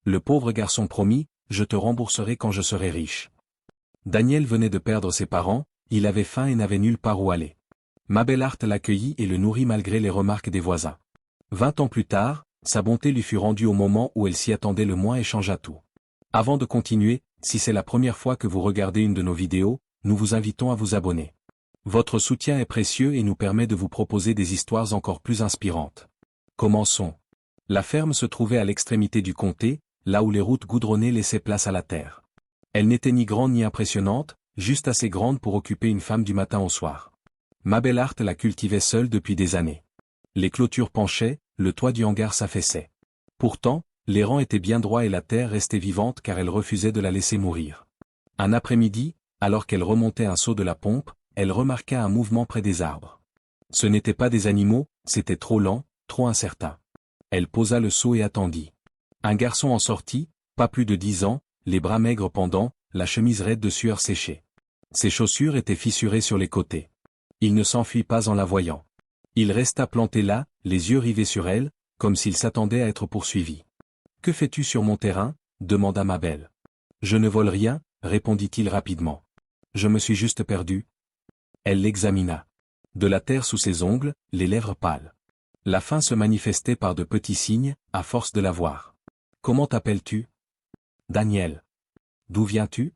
Le pauvre garçon promit, je te rembourserai quand je serai riche. Daniel venait de perdre ses parents, il avait faim et n'avait nulle part où aller. Mabel Hart l'accueillit et le nourrit malgré les remarques des voisins. 20 ans plus tard, sa bonté lui fut rendue au moment où elle s'y attendait le moins et changea tout. Avant de continuer, si c'est la première fois que vous regardez une de nos vidéos, nous vous invitons à vous abonner. Votre soutien est précieux et nous permet de vous proposer des histoires encore plus inspirantes. Commençons. La ferme se trouvait à l'extrémité du comté, là où les routes goudronnées laissaient place à la terre. Elle n'était ni grande ni impressionnante, juste assez grande pour occuper une femme du matin au soir. Mabel Hart la cultivait seule depuis des années. Les clôtures penchaient, le toit du hangar s'affaissait. Pourtant, les rangs étaient bien droits et la terre restait vivante car elle refusait de la laisser mourir. Un après-midi, alors qu'elle remontait un seau de la pompe, elle remarqua un mouvement près des arbres. Ce n'étaient pas des animaux, c'était trop lent, trop incertain. Elle posa le seau et attendit. Un garçon en sortit, pas plus de 10 ans, les bras maigres pendants, la chemise raide de sueur séchée. Ses chaussures étaient fissurées sur les côtés. Il ne s'enfuit pas en la voyant. Il resta planté là, les yeux rivés sur elle, comme s'il s'attendait à être poursuivi. « Que fais-tu sur mon terrain » demanda Mabel. « Je ne vole rien » répondit-il rapidement. « Je me suis juste perdu. » Elle l'examina. De la terre sous ses ongles, les lèvres pâles. La faim se manifestait par de petits signes, à force de la voir. « Comment t'appelles-tu »« Daniel. »« D'où viens-tu »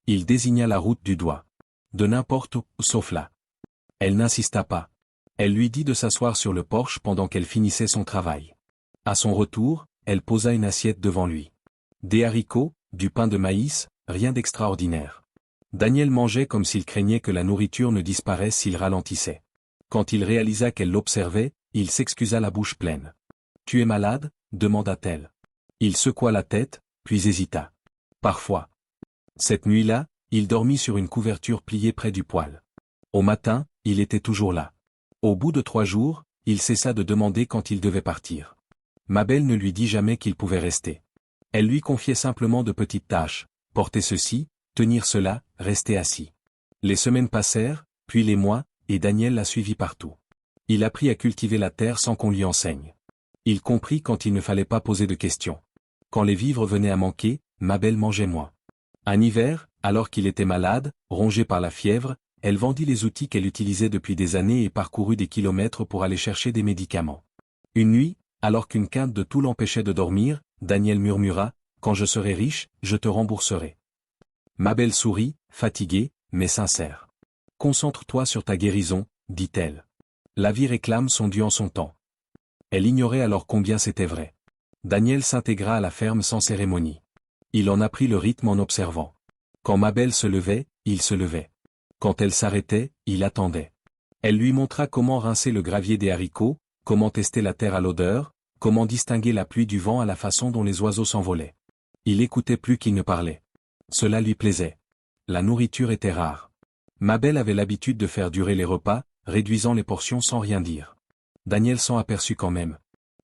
Il désigna la route du doigt. « De n'importe où, sauf là. » Elle n'insista pas. Elle lui dit de s'asseoir sur le porche pendant qu'elle finissait son travail. À son retour, elle posa une assiette devant lui. Des haricots, du pain de maïs, rien d'extraordinaire. Daniel mangeait comme s'il craignait que la nourriture ne disparaisse s'il ralentissait. Quand il réalisa qu'elle l'observait, il s'excusa la bouche pleine. « Tu es malade » demanda-t-elle. Il secoua la tête, puis hésita. « Parfois. » Cette nuit-là, il dormit sur une couverture pliée près du poêle. Au matin, il était toujours là. Au bout de 3 jours, il cessa de demander quand il devait partir. Mabel ne lui dit jamais qu'il pouvait rester. Elle lui confiait simplement de petites tâches, porter ceci, tenir cela, rester assis. Les semaines passèrent, puis les mois, et Daniel la suivit partout. Il apprit à cultiver la terre sans qu'on lui enseigne. Il comprit quand il ne fallait pas poser de questions. Quand les vivres venaient à manquer, Mabel mangeait moins. Un hiver, alors qu'il était malade, rongé par la fièvre, elle vendit les outils qu'elle utilisait depuis des années et parcourut des kilomètres pour aller chercher des médicaments. Une nuit, alors qu'une quinte de toux l'empêchait de dormir, Daniel murmura, « Quand je serai riche, je te rembourserai. » Mabel sourit, fatiguée, mais sincère. « Concentre-toi sur ta guérison, » dit-elle. La vie réclame son dû en son temps. Elle ignorait alors combien c'était vrai. Daniel s'intégra à la ferme sans cérémonie. Il en apprit le rythme en observant. Quand Mabel se levait, il se levait. Quand elle s'arrêtait, il attendait. Elle lui montra comment rincer le gravier des haricots, comment tester la terre à l'odeur, comment distinguer la pluie du vent à la façon dont les oiseaux s'envolaient. Il écoutait plus qu'il ne parlait. Cela lui plaisait. La nourriture était rare. Mabel avait l'habitude de faire durer les repas, réduisant les portions sans rien dire. Daniel s'en aperçut quand même.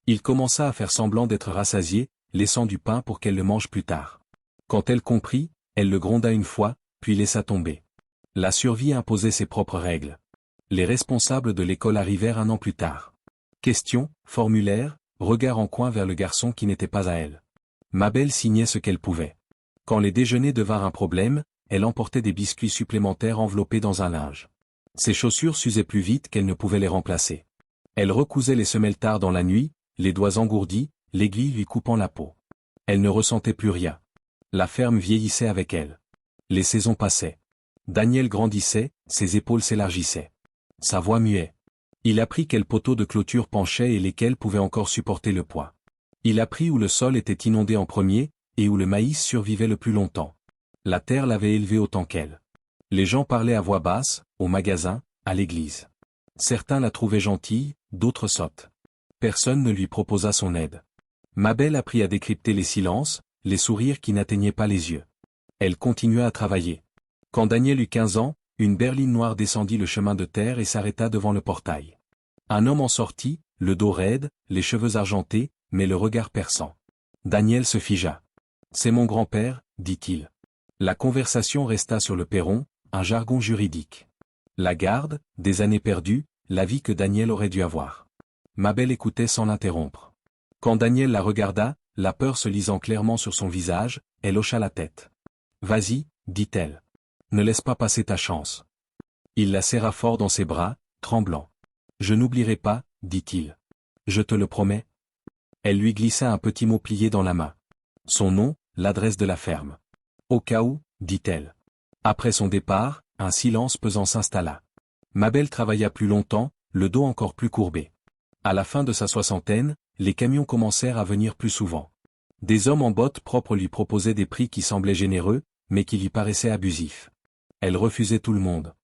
Il commença à faire semblant d'être rassasié, laissant du pain pour qu'elle le mange plus tard. Quand elle comprit, elle le gronda une fois, puis laissa tomber. La survie imposait ses propres règles. Les responsables de l'école arrivèrent 1 an plus tard. Questions, formulaires, regard en coin vers le garçon qui n'était pas à elle. Mabel signait ce qu'elle pouvait. Quand les déjeuners devinrent un problème, elle emportait des biscuits supplémentaires enveloppés dans un linge. Ses chaussures s'usaient plus vite qu'elle ne pouvait les remplacer. Elle recousait les semelles tard dans la nuit, les doigts engourdis, l'aiguille lui coupant la peau. Elle ne ressentait plus rien. La ferme vieillissait avec elle. Les saisons passaient. Daniel grandissait, ses épaules s'élargissaient. Sa voix muait. Il apprit quels poteaux de clôture penchaient et lesquels pouvaient encore supporter le poids. Il apprit où le sol était inondé en premier, et où le maïs survivait le plus longtemps. La terre l'avait élevé autant qu'elle. Les gens parlaient à voix basse, au magasin, à l'église. Certains la trouvaient gentille, d'autres sotte. Personne ne lui proposa son aide. Mabel apprit à décrypter les silences, les sourires qui n'atteignaient pas les yeux. Elle continua à travailler. Quand Daniel eut 15 ans, une berline noire descendit le chemin de terre et s'arrêta devant le portail. Un homme en sortit, le dos raide, les cheveux argentés, mais le regard perçant. Daniel se figea. « C'est mon grand-père » dit-il. La conversation resta sur le perron, un jargon juridique. La garde, des années perdues, la vie que Daniel aurait dû avoir. Mabel écoutait sans l'interrompre. Quand Daniel la regarda, la peur se lisant clairement sur son visage, elle hocha la tête. « Vas-y, dit-elle. Ne laisse pas passer ta chance. » Il la serra fort dans ses bras, tremblant. « Je n'oublierai pas, dit-il. Je te le promets. » Elle lui glissa un petit mot plié dans la main. Son nom, l'adresse de la ferme. « Au cas où, dit-elle. » Après son départ, un silence pesant s'installa. Mabel travailla plus longtemps, le dos encore plus courbé. À la fin de sa soixantaine, les camions commencèrent à venir plus souvent. Des hommes en bottes propres lui proposaient des prix qui semblaient généreux, mais qui lui paraissaient abusifs. Elle refusait tout le monde.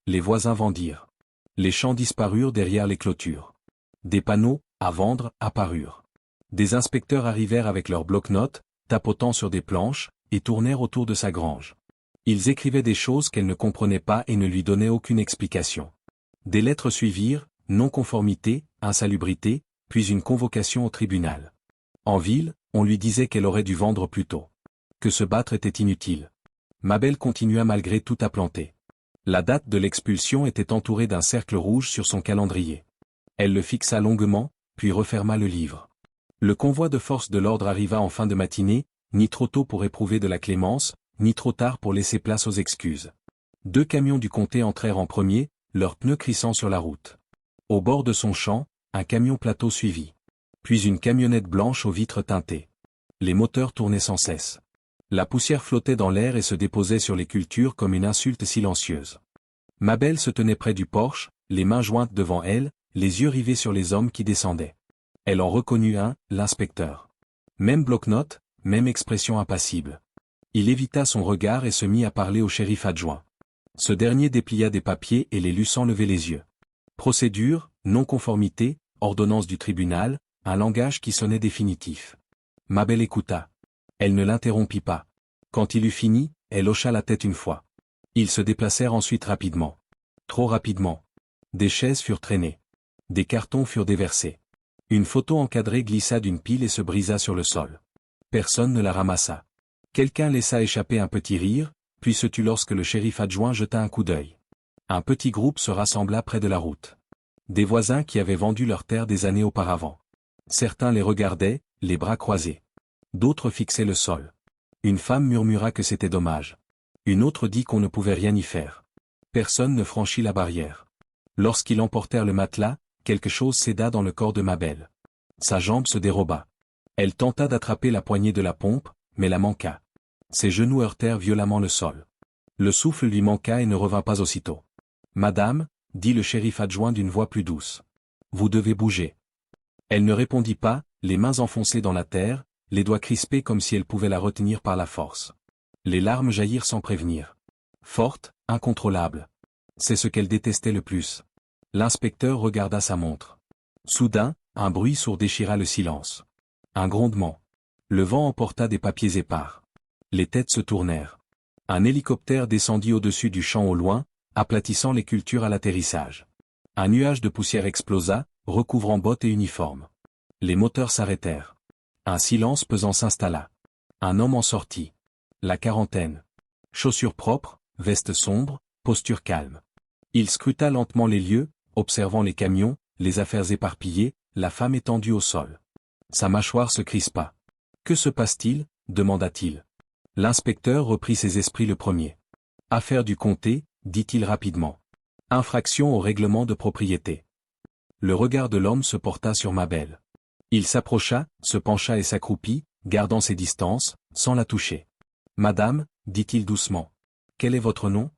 Les voisins vendirent. Les champs disparurent derrière les clôtures. Des panneaux, à vendre, apparurent. Des inspecteurs arrivèrent avec leurs bloc-notes, tapotant sur des planches, et tournèrent autour de sa grange. Ils écrivaient des choses qu'elle ne comprenait pas et ne lui donnaient aucune explication. Des lettres suivirent, non-conformité, insalubrité, puis une convocation au tribunal. En ville, on lui disait qu'elle aurait dû vendre plus tôt. Que se battre était inutile. Mabel continua malgré tout à planter. La date de l'expulsion était entourée d'un cercle rouge sur son calendrier. Elle le fixa longuement, puis referma le livre. Le convoi de force de l'ordre arriva en fin de matinée, ni trop tôt pour éprouver de la clémence, ni trop tard pour laisser place aux excuses. 2 camions du comté entrèrent en premier, leurs pneus crissant sur la route. Au bord de son champ, un camion plateau suivit. Puis une camionnette blanche aux vitres teintées. Les moteurs tournaient sans cesse. La poussière flottait dans l'air et se déposait sur les cultures comme une insulte silencieuse. Mabel se tenait près du porche, les mains jointes devant elle, les yeux rivés sur les hommes qui descendaient. Elle en reconnut un, l'inspecteur. Même bloc-notes, même expression impassible. Il évita son regard et se mit à parler au shérif adjoint. Ce dernier déplia des papiers et les lut sans lever les yeux. Procédure, non-conformité, ordonnance du tribunal, un langage qui sonnait définitif. Mabel écouta. Elle ne l'interrompit pas. Quand il eut fini, elle hocha la tête une fois. Ils se déplacèrent ensuite rapidement. Trop rapidement. Des chaises furent traînées. Des cartons furent déversés. Une photo encadrée glissa d'une pile et se brisa sur le sol. Personne ne la ramassa. Quelqu'un laissa échapper un petit rire, puis se tut lorsque le shérif adjoint jeta un coup d'œil. Un petit groupe se rassembla près de la route. Des voisins qui avaient vendu leur terre des années auparavant. Certains les regardaient, les bras croisés. D'autres fixaient le sol. Une femme murmura que c'était dommage. Une autre dit qu'on ne pouvait rien y faire. Personne ne franchit la barrière. Lorsqu'ils emportèrent le matelas, quelque chose céda dans le corps de Mabel. Sa jambe se déroba. Elle tenta d'attraper la poignée de la pompe, mais la manqua. Ses genoux heurtèrent violemment le sol. Le souffle lui manqua et ne revint pas aussitôt. « Madame, » dit le shérif adjoint d'une voix plus douce. « Vous devez bouger. » Elle ne répondit pas, les mains enfoncées dans la terre, les doigts crispés comme si elle pouvait la retenir par la force. Les larmes jaillirent sans prévenir. Forte, incontrôlable. C'est ce qu'elle détestait le plus. L'inspecteur regarda sa montre. Soudain, un bruit sourd déchira le silence. Un grondement. Le vent emporta des papiers épars. Les têtes se tournèrent. Un hélicoptère descendit au-dessus du champ au loin, aplatissant les cultures à l'atterrissage. Un nuage de poussière explosa, recouvrant bottes et uniformes. Les moteurs s'arrêtèrent. Un silence pesant s'installa. Un homme en sortit. La quarantaine. Chaussures propres, veste sombre, posture calme. Il scruta lentement les lieux, observant les camions, les affaires éparpillées, la femme étendue au sol. Sa mâchoire se crispa. « Que se passe-t-il » demanda-t-il. L'inspecteur reprit ses esprits le premier. « Affaire du comté » dit-il rapidement. « Infraction au règlement de propriété. » Le regard de l'homme se porta sur Mabel. Il s'approcha, se pencha et s'accroupit, gardant ses distances, sans la toucher. « Madame, » dit-il doucement. « Quel est votre nom »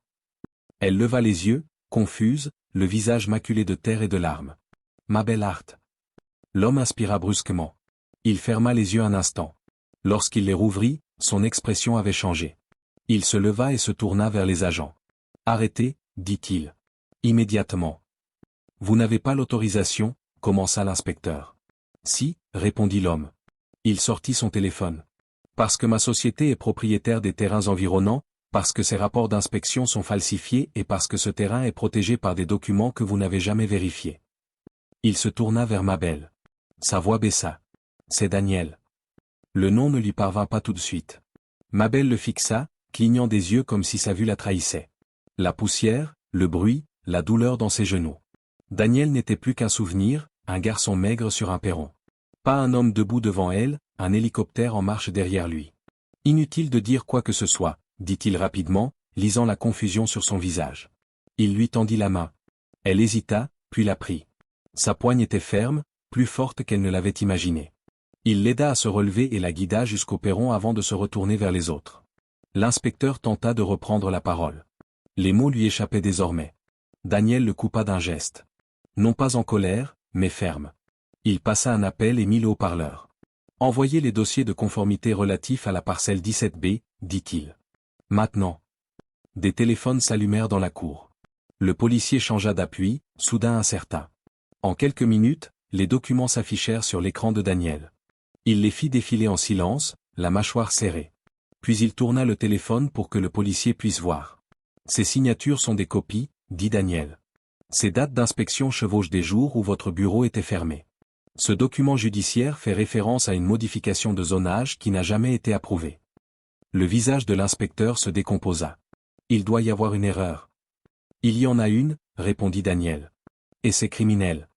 Elle leva les yeux, confuse, le visage maculé de terre et de larmes. « Mabel Hart. » L'homme inspira brusquement. Il ferma les yeux un instant. Lorsqu'il les rouvrit, son expression avait changé. Il se leva et se tourna vers les agents. « Arrêtez, » dit-il. « Immédiatement. »« Vous n'avez pas l'autorisation » commença l'inspecteur. « Si » répondit l'homme. Il sortit son téléphone. « Parce que ma société est propriétaire des terrains environnants, parce que ces rapports d'inspection sont falsifiés et parce que ce terrain est protégé par des documents que vous n'avez jamais vérifiés. » Il se tourna vers Mabel. Sa voix baissa. « C'est Daniel. » Le nom ne lui parvint pas tout de suite. Mabel le fixa, clignant des yeux comme si sa vue la trahissait. La poussière, le bruit, la douleur dans ses genoux. Daniel n'était plus qu'un souvenir, un garçon maigre sur un perron. Pas un homme debout devant elle, un hélicoptère en marche derrière lui. Inutile de dire quoi que ce soit, dit-il rapidement, lisant la confusion sur son visage. Il lui tendit la main. Elle hésita, puis la prit. Sa poigne était ferme, plus forte qu'elle ne l'avait imaginé. Il l'aida à se relever et la guida jusqu'au perron avant de se retourner vers les autres. L'inspecteur tenta de reprendre la parole. Les mots lui échappaient désormais. Daniel le coupa d'un geste. Non pas en colère, mais ferme. Il passa un appel et mit le haut-parleur. Envoyez les dossiers de conformité relatifs à la parcelle 17B, dit-il. Maintenant. Des téléphones s'allumèrent dans la cour. Le policier changea d'appui, soudain incertain. En quelques minutes, les documents s'affichèrent sur l'écran de Daniel. Il les fit défiler en silence, la mâchoire serrée. Puis il tourna le téléphone pour que le policier puisse voir. Ces signatures sont des copies, dit Daniel. Ces dates d'inspection chevauchent des jours où votre bureau était fermé. Ce document judiciaire fait référence à une modification de zonage qui n'a jamais été approuvée. Le visage de l'inspecteur se décomposa. Il doit y avoir une erreur. Il y en a une, répondit Daniel. Et c'est criminel.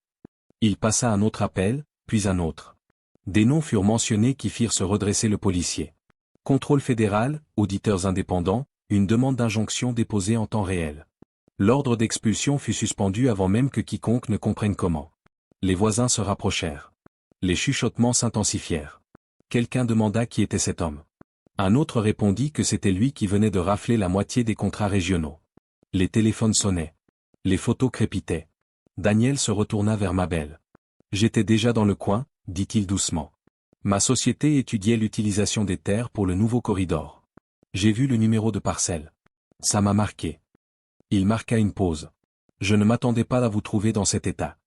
Il passa un autre appel, puis un autre. Des noms furent mentionnés qui firent se redresser le policier. Contrôle fédéral, auditeurs indépendants, une demande d'injonction déposée en temps réel. L'ordre d'expulsion fut suspendu avant même que quiconque ne comprenne comment. Les voisins se rapprochèrent. Les chuchotements s'intensifièrent. Quelqu'un demanda qui était cet homme. Un autre répondit que c'était lui qui venait de rafler la moitié des contrats régionaux. Les téléphones sonnaient. Les photos crépitaient. Daniel se retourna vers Mabel. J'étais déjà dans le coin, dit-il doucement. Ma société étudiait l'utilisation des terres pour le nouveau corridor. J'ai vu le numéro de parcelle. Ça m'a marqué. Il marqua une pause. Je ne m'attendais pas à vous trouver dans cet état.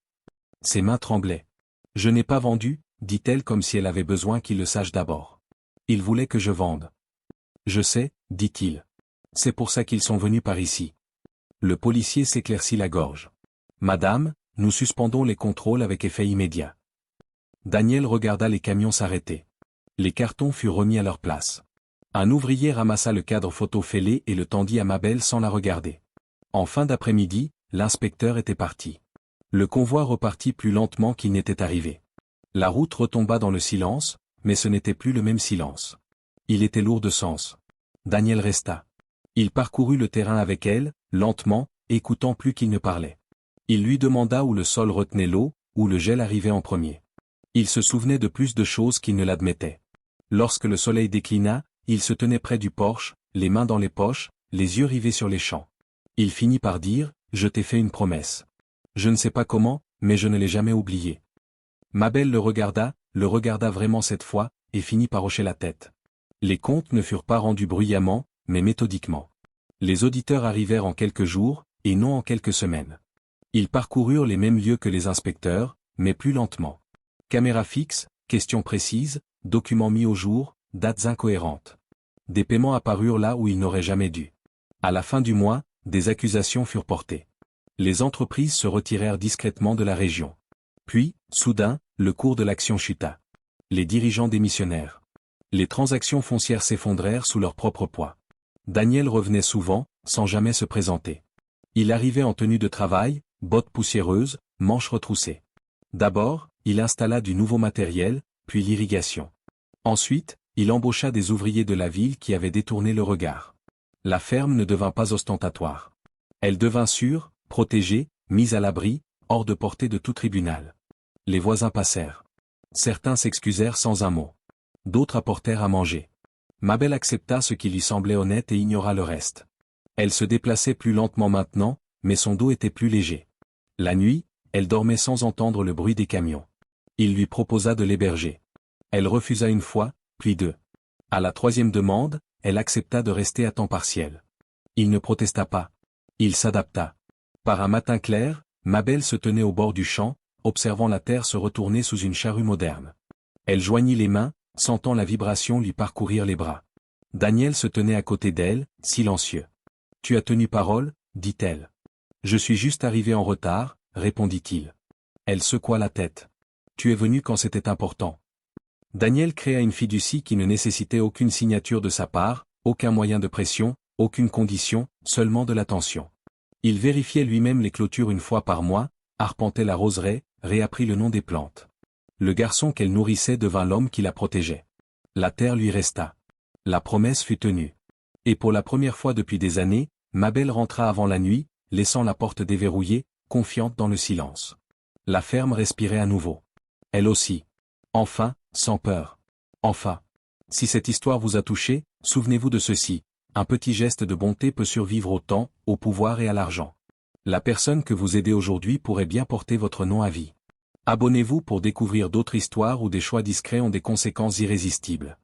Ses mains tremblaient. Je n'ai pas vendu, dit-elle comme si elle avait besoin qu'il le sache d'abord. Il voulait que je vende. Je sais, dit-il. C'est pour ça qu'ils sont venus par ici. Le policier s'éclaircit la gorge. Madame, nous suspendons les contrôles avec effet immédiat. Daniel regarda les camions s'arrêter. Les cartons furent remis à leur place. Un ouvrier ramassa le cadre photo fêlé et le tendit à Mabel sans la regarder. En fin d'après-midi, l'inspecteur était parti. Le convoi repartit plus lentement qu'il n'était arrivé. La route retomba dans le silence, mais ce n'était plus le même silence. Il était lourd de sens. Daniel resta. Il parcourut le terrain avec elle, lentement, écoutant plus qu'il ne parlait. Il lui demanda où le sol retenait l'eau, où le gel arrivait en premier. Il se souvenait de plus de choses qu'il ne l'admettait. Lorsque le soleil déclina, il se tenait près du porche, les mains dans les poches, les yeux rivés sur les champs. Il finit par dire, « Je t'ai fait une promesse. Je ne sais pas comment, mais je ne l'ai jamais oublié. » Mabel le regarda vraiment cette fois, et finit par hocher la tête. Les comptes ne furent pas rendus bruyamment, mais méthodiquement. Les auditeurs arrivèrent en quelques jours, et non en quelques semaines. Ils parcoururent les mêmes lieux que les inspecteurs, mais plus lentement. Caméra fixe, questions précises, documents mis au jour, dates incohérentes. Des paiements apparurent là où ils n'auraient jamais dû. À la fin du mois, des accusations furent portées. Les entreprises se retirèrent discrètement de la région. Puis, soudain, le cours de l'action chuta. Les dirigeants démissionnèrent. Les transactions foncières s'effondrèrent sous leur propre poids. Daniel revenait souvent, sans jamais se présenter. Il arrivait en tenue de travail, bottes poussiéreuses, manches retroussées. D'abord, il installa du nouveau matériel, puis l'irrigation. Ensuite, il embaucha des ouvriers de la ville qui avaient détourné le regard. La ferme ne devint pas ostentatoire. Elle devint sûre, protégée, mise à l'abri, hors de portée de tout tribunal. Les voisins passèrent. Certains s'excusèrent sans un mot. D'autres apportèrent à manger. Mabel accepta ce qui lui semblait honnête et ignora le reste. Elle se déplaçait plus lentement maintenant, mais son dos était plus léger. La nuit, elle dormait sans entendre le bruit des camions. Il lui proposa de l'héberger. Elle refusa une fois, puis deux. À la troisième demande, elle accepta de rester à temps partiel. Il ne protesta pas. Il s'adapta. Par un matin clair, Mabel se tenait au bord du champ, observant la terre se retourner sous une charrue moderne. Elle joignit les mains, sentant la vibration lui parcourir les bras. Daniel se tenait à côté d'elle, silencieux. « Tu as tenu parole, dit-elle. »« Je suis juste arrivé en retard, » répondit-il. Elle secoua la tête. « Tu es venu quand c'était important. » Daniel créa une fiducie qui ne nécessitait aucune signature de sa part, aucun moyen de pression, aucune condition, seulement de l'attention. Il vérifiait lui-même les clôtures une fois par mois, arpentait la roseraie, réapprit le nom des plantes. Le garçon qu'elle nourrissait devint l'homme qui la protégeait. La terre lui resta. La promesse fut tenue. Et pour la première fois depuis des années, Mabel rentra avant la nuit, laissant la porte déverrouillée, confiante dans le silence. La ferme respirait à nouveau. Elle aussi. Enfin, sans peur. Enfin. Si cette histoire vous a touché, souvenez-vous de ceci. Un petit geste de bonté peut survivre au temps, au pouvoir et à l'argent. La personne que vous aidez aujourd'hui pourrait bien porter votre nom à vie. Abonnez-vous pour découvrir d'autres histoires où des choix discrets ont des conséquences irrésistibles.